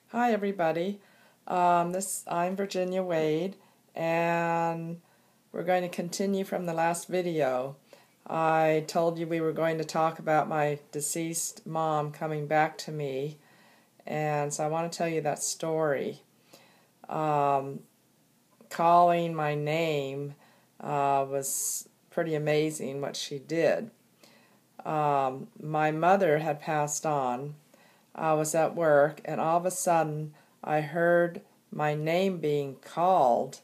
Hi everybody. I'm Virginia Wade, and we're going to continue from the last video. I told you we were going to talk about my deceased mom coming back to me, and so I want to tell you that story. Calling my name was pretty amazing what she did. My mother had passed on. I was at work, and all of a sudden I heard my name being called.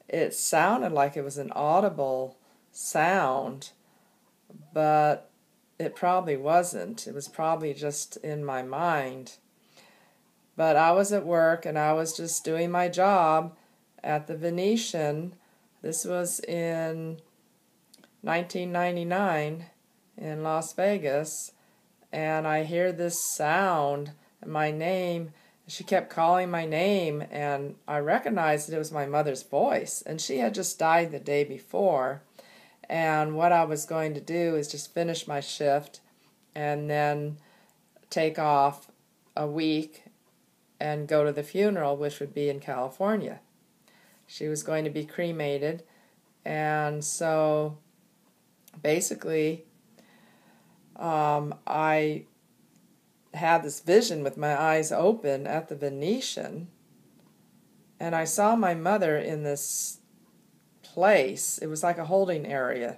It sounded like it was an audible sound, but it probably wasn't. It was probably just in my mind. But I was at work, and I was just doing my job at the Venetian. This was in 1999 in Las Vegas. And I hear this sound, my name. She kept calling my name, and I recognized that it was my mother's voice. And she had just died the day before. And what I was going to do is just finish my shift and then take off a week and go to the funeral, which would be in California. She was going to be cremated. And so basically, I had this vision with my eyes open at the Venetian, and I saw my mother in this place. It was like a holding area.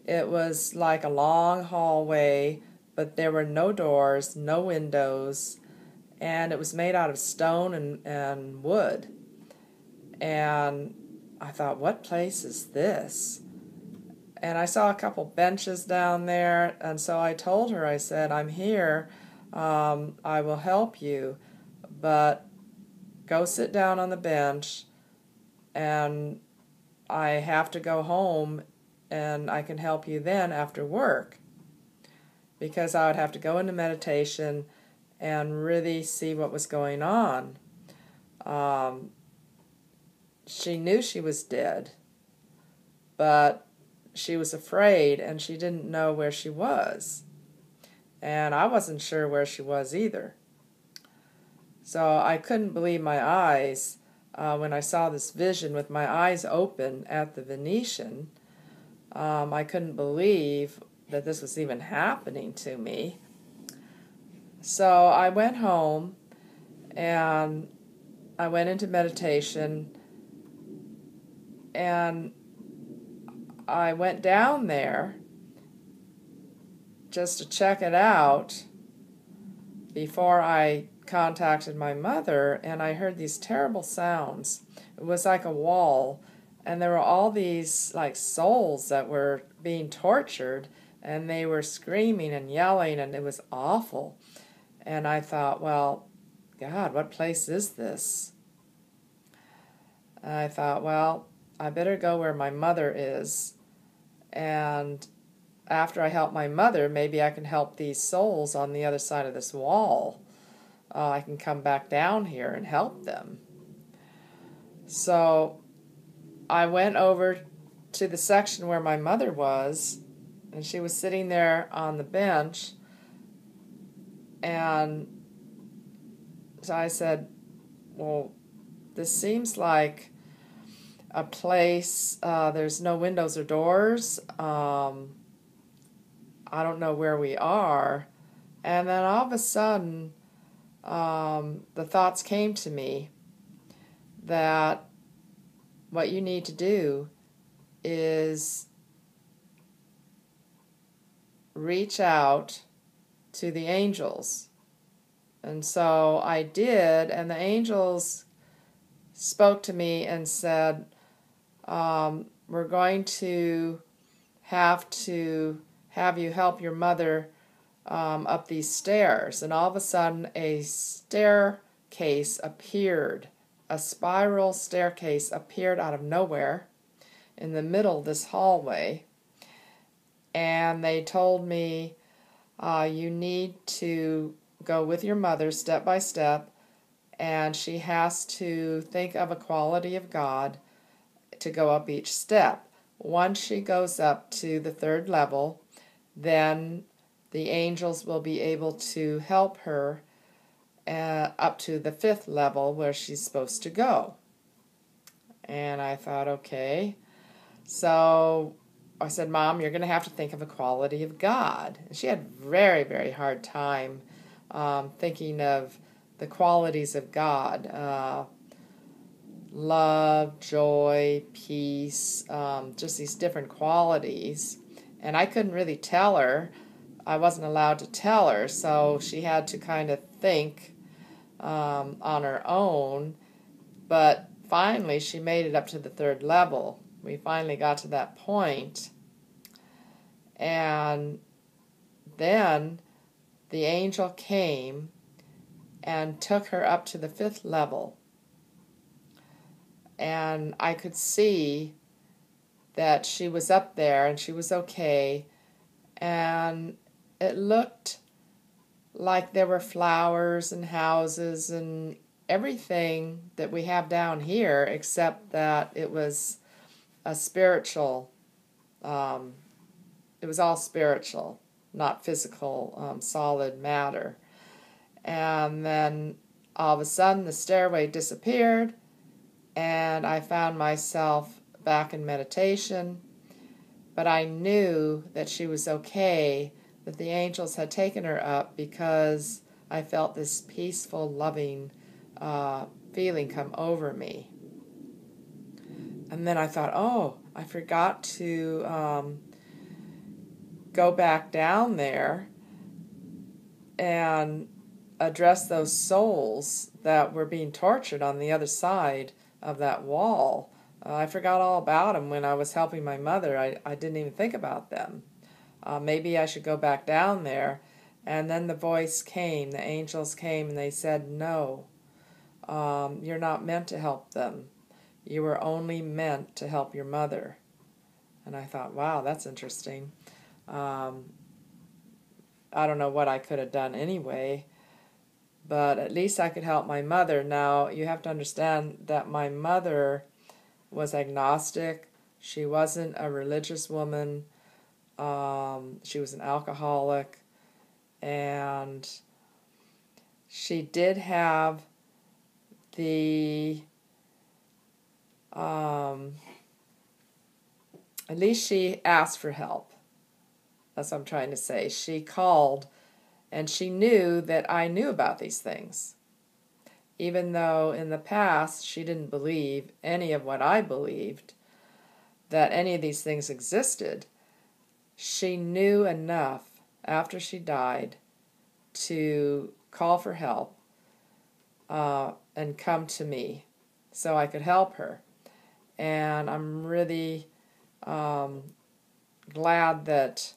It was like a long hallway, but there were no doors, no windows, and it was made out of stone and wood. And I thought, what place is this? And I saw a couple benches down there, and so I told her, I said, I'm here, I will help you, but go sit down on the bench, and I have to go home, and I can help you then after work, because I would have to go into meditation and really see what was going on. She knew she was dead, but she was afraid, and she didn't know where she was. And I wasn't sure where she was either. So I couldn't believe my eyes when I saw this vision with my eyes open at the Venetian. I couldn't believe that this was even happening to me. So I went home, and I went into meditation, and I went down there just to check it out before I contacted my mother, and I heard these terrible sounds. It was like a wall, and there were all these like souls that were being tortured, and they were screaming and yelling, and it was awful. And I thought, well, God, what place is this? And I thought, well, I better go where my mother is, and after I help my mother, maybe I can help these souls on the other side of this wall. I can come back down here and help them. So I went over to the section where my mother was, and she was sitting there on the bench, and so I said, well, this seems like a place, there's no windows or doors, I don't know where we are. And then all of a sudden, the thoughts came to me that what you need to do is reach out to the angels. And so I did, and the angels spoke to me and said, we're going to have you help your mother up these stairs. And all of a sudden a staircase appeared. A spiral staircase appeared out of nowhere in the middle of this hallway. And they told me, you need to go with your mother step by step, and she has to think of a quality of God to go up each step. Once she goes up to the third level, then the angels will be able to help her up to the 5th level where she's supposed to go. And I thought, okay. So I said, Mom, you're going to have to think of a quality of God. And she had a very, very hard time thinking of the qualities of God. Love, joy, peace, just these different qualities. And I couldn't really tell her. I wasn't allowed to tell her, so she had to kind of think on her own. But finally, she made it up to the 3rd level. We finally got to that point. And then the angel came and took her up to the 5th level. And I could see that she was up there and she was okay. And it looked like there were flowers and houses and everything that we have down here, except that it was a spiritual, it was all spiritual, not physical, solid matter. And then all of a sudden the stairway disappeared, and I found myself back in meditation. But I knew that she was okay, that the angels had taken her up, because I felt this peaceful, loving feeling come over me. And then I thought, oh, I forgot to go back down there and address those souls that were being tortured on the other side of that wall. I forgot all about them when I was helping my mother. I didn't even think about them. Maybe I should go back down there. And then the voice came, the angels came, and they said, no, you're not meant to help them. You were only meant to help your mother. And I thought, wow, that's interesting. I don't know what I could have done anyway, but at least I could help my mother. Now, you have to understand that my mother was agnostic. She wasn't a religious woman. She was an alcoholic, and she did have the at least she asked for help. That's what I'm trying to say. She called, and she knew that I knew about these things. Even though in the past she didn't believe any of what I believed, that any of these things existed, she knew enough after she died to call for help and come to me so I could help her. And I'm really glad that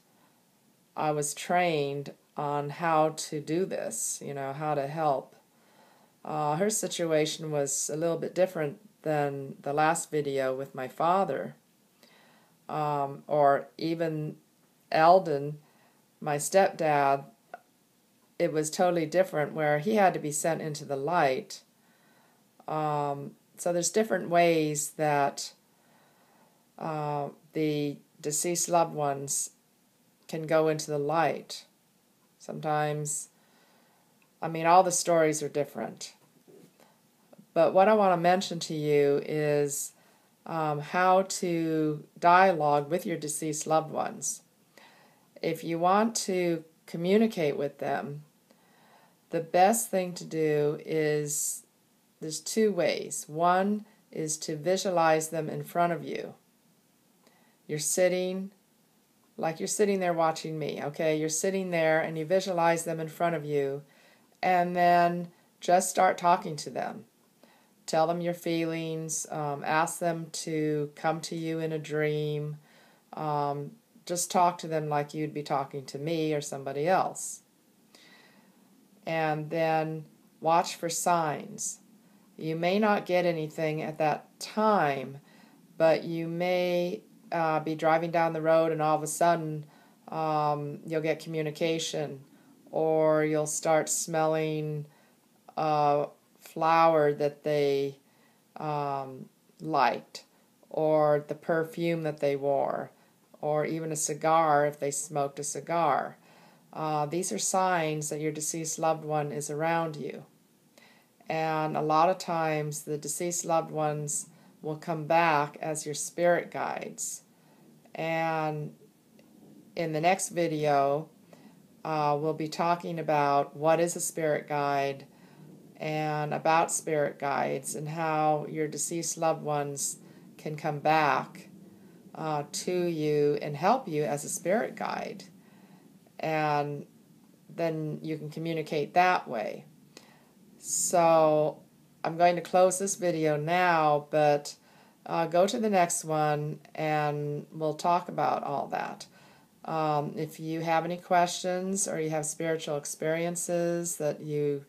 I was trained on how to do this, how to help. Her situation was a little bit different than the last video with my father, or even Eldon, my stepdad. It was totally different, where he had to be sent into the light. So there's different ways that the deceased loved ones can go into the light. Sometimes, all the stories are different. But what I want to mention to you is how to dialogue with your deceased loved ones. If you want to communicate with them, the best thing to do is, there's 2 ways. One is to visualize them in front of you. You're sitting, like you're sitting there watching me, okay? You're sitting there and you visualize them in front of you, and then just start talking to them. Tell them your feelings, ask them to come to you in a dream. Just talk to them like you'd be talking to me or somebody else. And then watch for signs. You may not get anything at that time, but you may be driving down the road and all of a sudden you'll get communication, or you'll start smelling flower that they liked, or the perfume that they wore, or even a cigar if they smoked a cigar. These are signs that your deceased loved one is around you. And a lot of times the deceased loved ones will come back as your spirit guides. And in the next video, we'll be talking about what is a spirit guide and about spirit guides and how your deceased loved ones can come back to you and help you as a spirit guide. And then you can communicate that way. So I'm going to close this video now, but go to the next one and we'll talk about all that. If you have any questions or you have spiritual experiences that you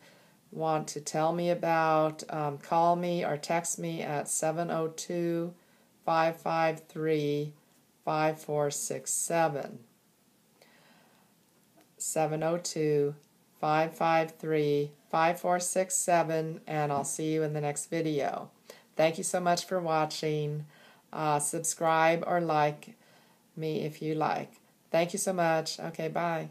want to tell me about, call me or text me at 702-553-5467. 702-553-5467, and I'll see you in the next video. Thank you so much for watching. Subscribe or like me if you like. Thank you so much. Okay, bye.